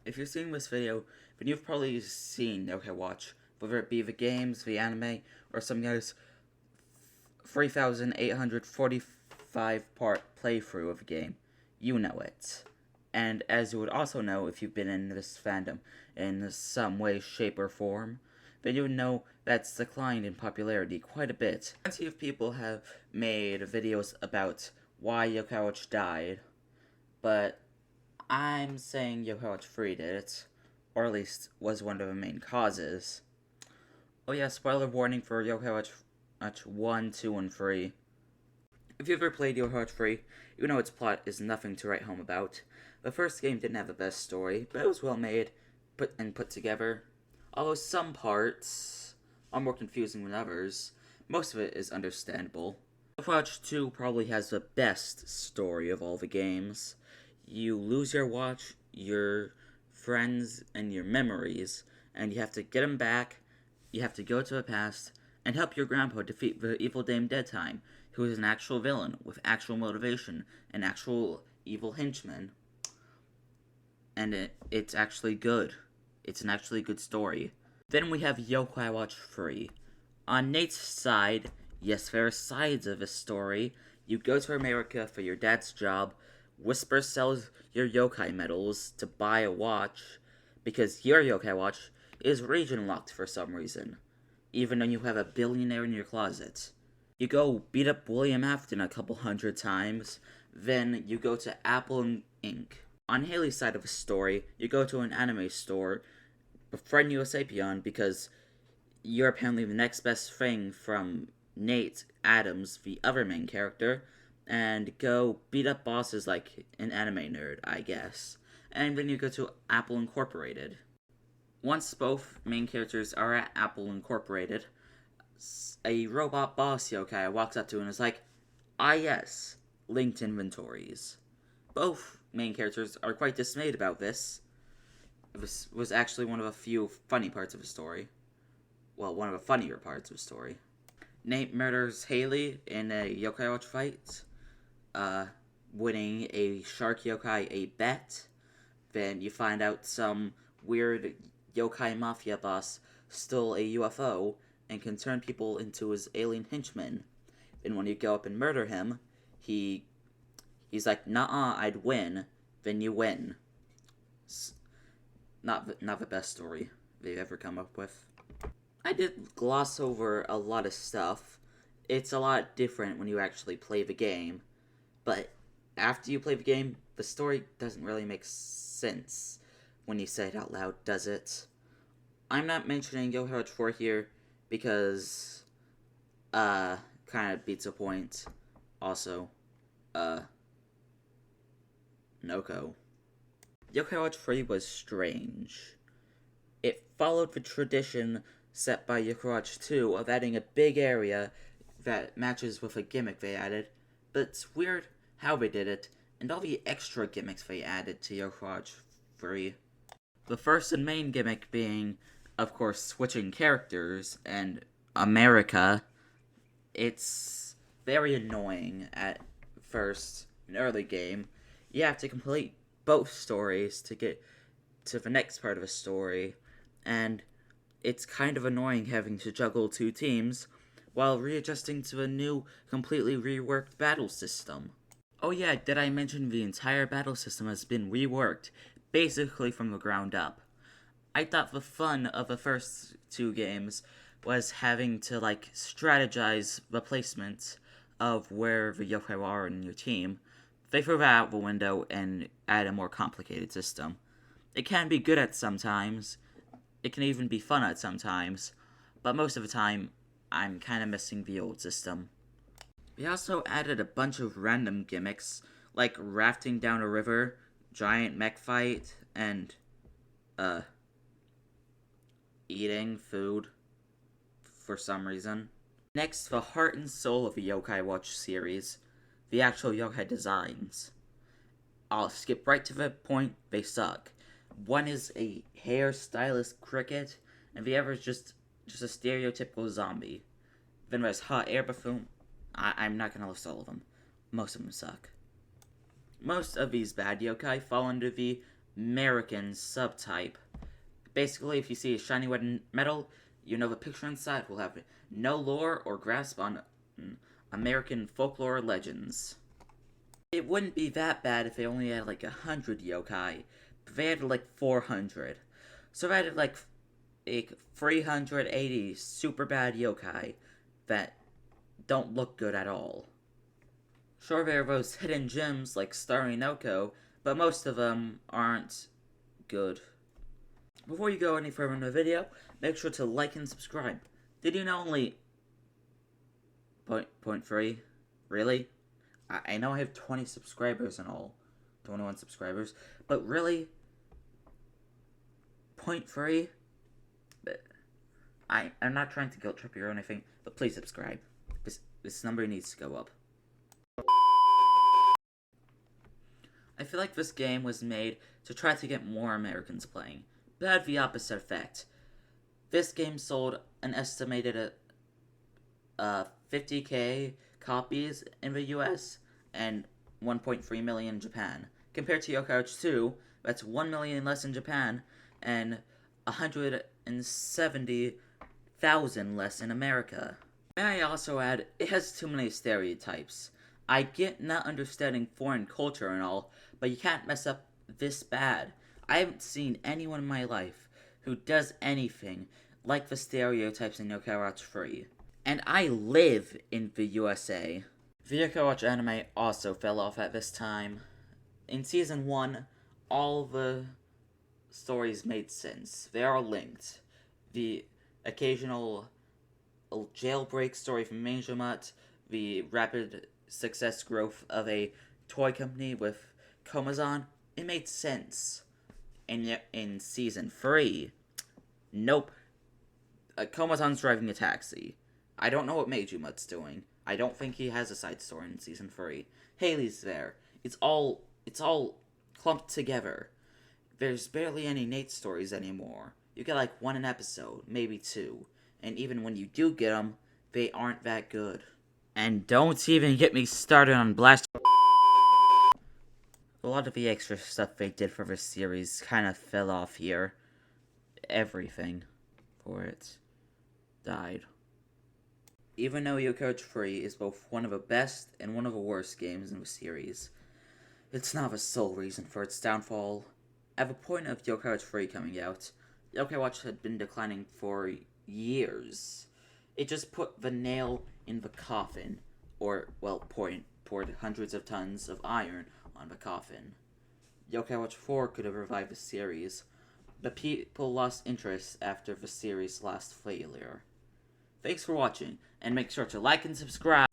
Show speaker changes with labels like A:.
A: If you're seeing this video, then you've probably seen Yokai Watch, whether it be the games, the anime, or some guy's 3,845 part playthrough of a game. You know it. And as you would also know if you've been in this fandom in some way, shape, or form, then you would know that's declined in popularity quite a bit. Plenty of people have made videos about why Yokai Watch died, but I'm saying Yokai Watch 3 did it, or at least was one of the main causes. Oh yeah, spoiler warning for Yokai Watch 1, 2, and 3. If you've ever played Yokai Watch 3, you know its plot is nothing to write home about. The first game didn't have the best story, but it was well made put together. Although some parts are more confusing than others, most of it is understandable. Yokai Watch 2 probably has the best story of all the games. You lose your watch, your friends, and your memories, and you have to get them back. You have to go to the past and help your grandpa defeat the evil Dame Deadtime, who is an actual villain with actual motivation and actual evil henchmen. And it's actually good. It's an actually good story. Then we have Yokai Watch 3. On Nate's side, yes, there are sides of this story. You go to America for your dad's job. Whisper sells your yokai medals to buy a watch, because your yokai watch is region locked for some reason, even though you have a billionaire in your closet. You go beat up William Afton a couple hundred times, then you go to Apple Inc. On Haley's side of the story, you go to an anime store, befriend Usapion because you're apparently the next best thing from Nate Adams, the other main character, and go beat up bosses like an anime nerd, I guess. And then you go to Apple Incorporated. Once both main characters are at Apple Incorporated, a robot boss yokai walks up to and is like, "Ah yes, linked inventories." Both main characters are quite dismayed about this. This was actually one of a few funny parts of the story. Well, one of the funnier parts of the story. Nate murders Haley in a yokai watch fight, winning a shark yokai a bet. Then you find out some weird yokai mafia boss stole a UFO and can turn people into his alien henchmen. Then when you go up and murder him, he's like, "Nuh-uh, I'd win." Then you win. Not the best story they've ever come up with. I did gloss over a lot of stuff. It's a lot different when you actually play the game, but after you play the game, the story doesn't really make sense when you say it out loud, does it? I'm not mentioning Yokai Watch 4 here because, kind of beats a point. Also, Noko. Yokai Watch 3 was strange. It followed the tradition set by Yokai Watch 2 of adding a big area that matches with a gimmick they added, but it's weird how they did it, and all the extra gimmicks they added to Yokai Watch 3. The first and main gimmick being, of course, switching characters, and America. It's very annoying at first, in early game. You have to complete both stories to get to the next part of a story, and it's kind of annoying having to juggle two teams while readjusting to a new, completely reworked battle system. Oh yeah, did I mention the entire battle system has been reworked, basically from the ground up. I thought the fun of the first two games was having to, strategize the placement of where the yokai are in your team. They threw that out the window and add a more complicated system. It can be good at sometimes, it can even be fun at sometimes, but most of the time, I'm kind of missing the old system. We also added a bunch of random gimmicks, like rafting down a river, giant mech fight, and, eating food for some reason. Next, the heart and soul of the Yokai Watch series, the actual yokai designs. I'll skip right to the point, they suck. One is a hairstylist cricket, and the other is just a stereotypical zombie. Then there's hot air buffoon. I'm not gonna list all of them. Most of them suck. Most of these bad yokai fall under the American subtype. Basically, if you see a shiny red metal, you know the picture inside will have no lore or grasp on American folklore legends. It wouldn't be that bad if they only had like 100 yokai, but they had like 400. So they had like 380 super bad yokai that don't look good at all. Sure, there are those hidden gems like Starry Noko, but most of them aren't good. Before you go any further in the video, make sure to like and subscribe. Did you know only... Point 3? Really? I know I have 20 subscribers and all. 21 subscribers. But really? Point 3? I'm not trying to guilt trip you or anything, but please subscribe. This number needs to go up. I feel like this game was made to try to get more Americans playing, but had the opposite effect. This game sold an estimated 50,000 copies in the US and 1.3 million in Japan. Compared to Yokai Watch 2, that's 1 million less in Japan and 170,000 less in America. May I also add, it has too many stereotypes. I get not understanding foreign culture and all, but you can't mess up this bad. I haven't seen anyone in my life who does anything like the stereotypes in Yokai Watch 3. And I live in the USA. The Yokai Watch anime also fell off at this time. In Season 1, all the stories made sense. They are linked. The occasional jailbreak story from Manjamut, the rapid success growth of a toy company with Komazon, it made sense. In Season 3, nope. Komazon's driving a taxi. I don't know what Manjamut's doing. I don't think he has a side story in Season 3. Haley's there. It's all clumped together. There's barely any Nate stories anymore. You get like one an episode, maybe two. And even when you do get them, they aren't that good. And don't even get me started on Blast. A lot of the extra stuff they did for this series kind of fell off here. Everything for it died. Even though Yokai Watch 3 is both one of the best and one of the worst games in the series, it's not the sole reason for its downfall. At the point of Yokai Watch 3 coming out, Yokai Watch had been declining for years. It just put the nail in the coffin, or, well, poured hundreds of tons of iron on the coffin. Yokai Watch 4 could have revived the series, but people lost interest after the series' last failure. Thanks for watching, and make sure to like and subscribe.